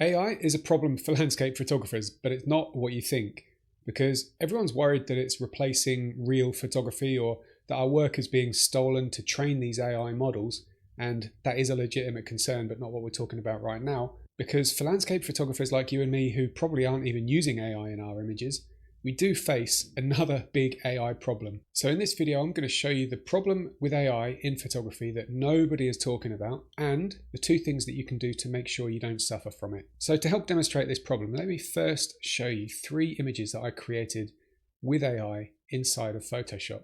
AI is a problem for landscape photographers, but it's not what you think, because everyone's worried that it's replacing real photography or that our work is being stolen to train these AI models, and that is a legitimate concern, but not what we're talking about right now, because for landscape photographers like you and me who probably aren't even using AI in our images, we do face another big AI problem. So in this video, I'm going to show you the problem with AI in photography that nobody is talking about, and the two things that you can do to make sure you don't suffer from it. So to help demonstrate this problem, let me first show you 3 images that I created with AI inside of Photoshop.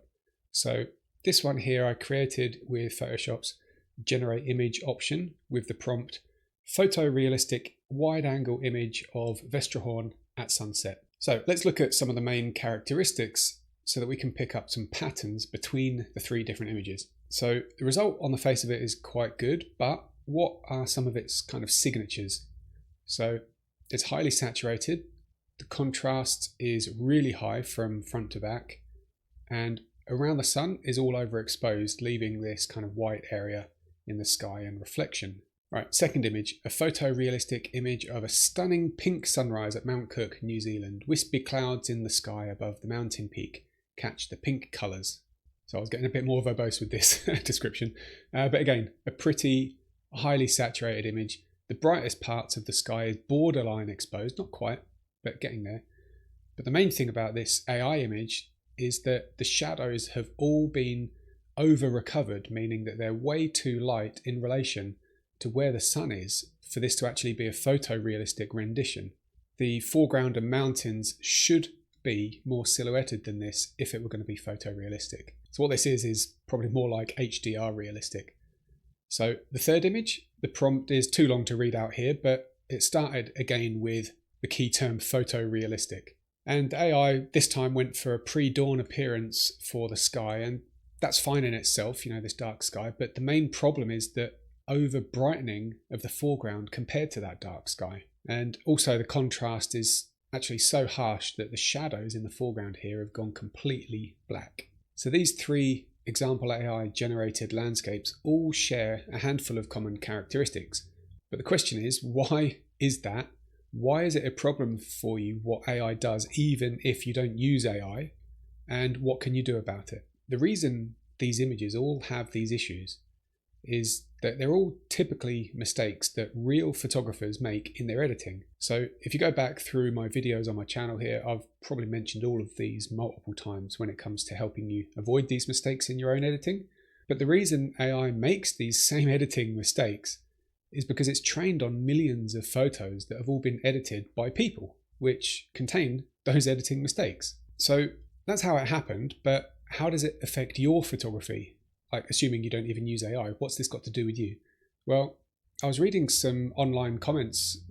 So this one here I created with Photoshop's generate image option with the prompt photorealistic wide angle image of Vestrahorn at sunset. So let's look at some of the main characteristics so that we can pick up some patterns between the 3 different images. So the result on the face of it is quite good, but what are some of its kind of signatures? So it's highly saturated, the contrast is really high from front to back, and around the sun is all overexposed, leaving this kind of white area in the sky and reflection. Right, second image, a photorealistic image of a stunning pink sunrise at Mount Cook, New Zealand. Wispy clouds in the sky above the mountain peak catch the pink colours. So I was getting a bit more verbose with this description. But again, a pretty highly saturated image. The brightest parts of the sky is borderline exposed, not quite, but getting there. But the main thing about this AI image is that the shadows have all been over-recovered, meaning that they're way too light in relation to where the sun is for this to actually be a photorealistic rendition. The foreground and mountains should be more silhouetted than this if it were going to be photorealistic. So what this is probably more like HDR realistic. So the third image, the prompt is too long to read out here, but it started again with the key term photorealistic. And AI this time went for a pre-dawn appearance for the sky, and that's fine in itself, this dark sky, but the main problem is that over brightening of the foreground compared to that dark sky. And also the contrast is actually so harsh that the shadows in the foreground here have gone completely black. So these 3 example AI generated landscapes all share a handful of common characteristics. But the question is, why is that? Why is it a problem for you what AI does even if you don't use AI? And what can you do about it? The reason these images all have these issues is that they're all typically mistakes that real photographers make in their editing. So if you go back through my videos on my channel here, I've probably mentioned all of these multiple times when it comes to helping you avoid these mistakes in your own editing. But the reason AI makes these same editing mistakes is because it's trained on millions of photos that have all been edited by people, which contain those editing mistakes. So that's how it happened, but how does it affect your photography? Like, assuming you don't even use AI, what's this got to do with you? Well, I was reading some online comments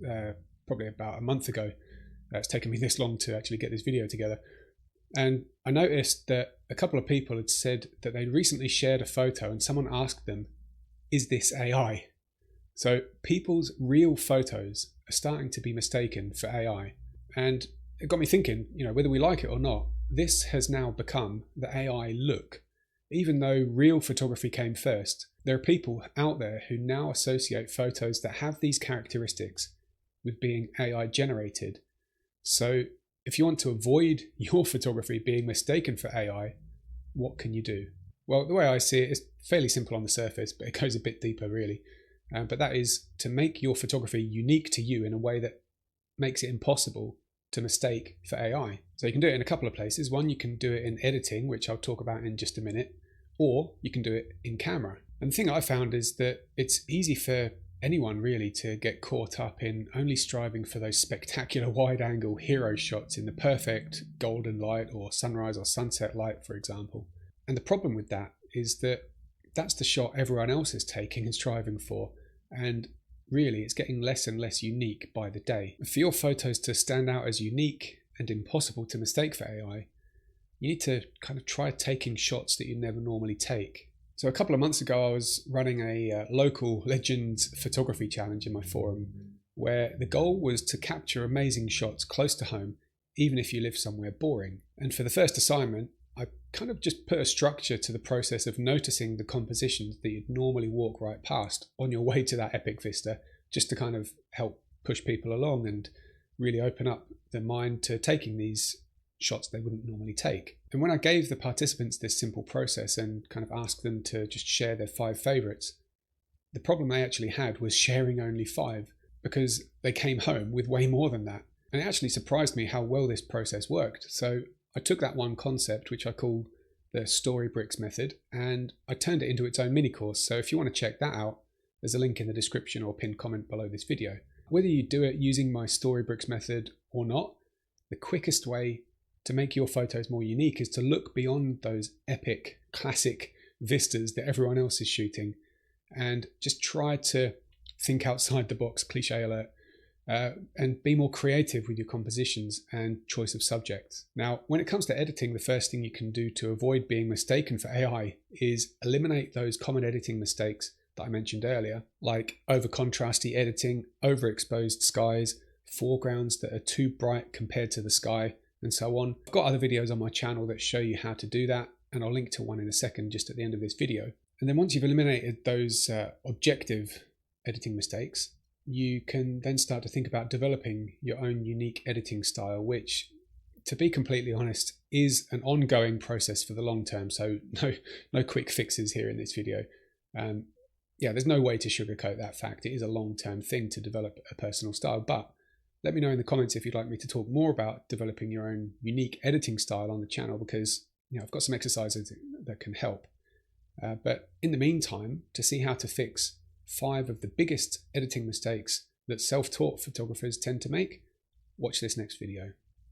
probably about a month ago. It's taken me this long to actually get this video together. And I noticed that a couple of people had said that they'd recently shared a photo and someone asked them, is this AI? So people's real photos are starting to be mistaken for AI. And it got me thinking, whether we like it or not, this has now become the AI look. Even though real photography came first, there are people out there who now associate photos that have these characteristics with being AI generated. So if you want to avoid your photography being mistaken for AI, what can you do? Well, the way I see it is fairly simple on the surface, but it goes a bit deeper really. But that is to make your photography unique to you in a way that makes it impossible to mistake for AI. So you can do it in a couple of places. One, you can do it in editing, which I'll talk about in just a minute, or you can do it in camera. And the thing I found is that it's easy for anyone really to get caught up in only striving for those spectacular wide angle hero shots in the perfect golden light or sunrise or sunset light, for example. And the problem with that is that that's the shot everyone else is taking and striving for. And really, it's getting less and less unique by the day. For your photos to stand out as unique and impossible to mistake for AI, you need to kind of try taking shots that you never normally take. So a couple of months ago, I was running a local Legends photography challenge in my forum, where the goal was to capture amazing shots close to home, even if you live somewhere boring. And for the first assignment, I kind of just put a structure to the process of noticing the compositions that you'd normally walk right past on your way to that epic vista, just to kind of help push people along and really open up their mind to taking these shots they wouldn't normally take. And when I gave the participants this simple process and kind of asked them to just share their 5 favorites, the problem they actually had was sharing only 5, because they came home with way more than that. And it actually surprised me how well this process worked. So I took that one concept, which I call the story bricks method, and I turned it into its own mini course. So if you want to check that out, there's a link in the description or pinned comment below this video. Whether you do it using my story bricks method or not, the quickest way to make your photos more unique is to look beyond those epic classic vistas that everyone else is shooting and just try to think outside the box, cliche alert, and be more creative with your compositions and choice of subjects. Now, when it comes to editing, the first thing you can do to avoid being mistaken for AI is eliminate those common editing mistakes that I mentioned earlier, like over contrasty editing, overexposed skies, foregrounds that are too bright compared to the sky, and so on. I've got other videos on my channel that show you how to do that, and I'll link to one in a second just at the end of this video. And then once you've eliminated those objective editing mistakes, you can then start to think about developing your own unique editing style, which, to be completely honest, is an ongoing process for the long term. So no quick fixes here in this video. Yeah, there's no way to sugarcoat that fact. It is a long-term thing to develop a personal style, but let me know in the comments if you'd like me to talk more about developing your own unique editing style on the channel, because I've got some exercises that can help. But in the meantime, to see how to fix 5 of the biggest editing mistakes that self-taught photographers tend to make, watch this next video.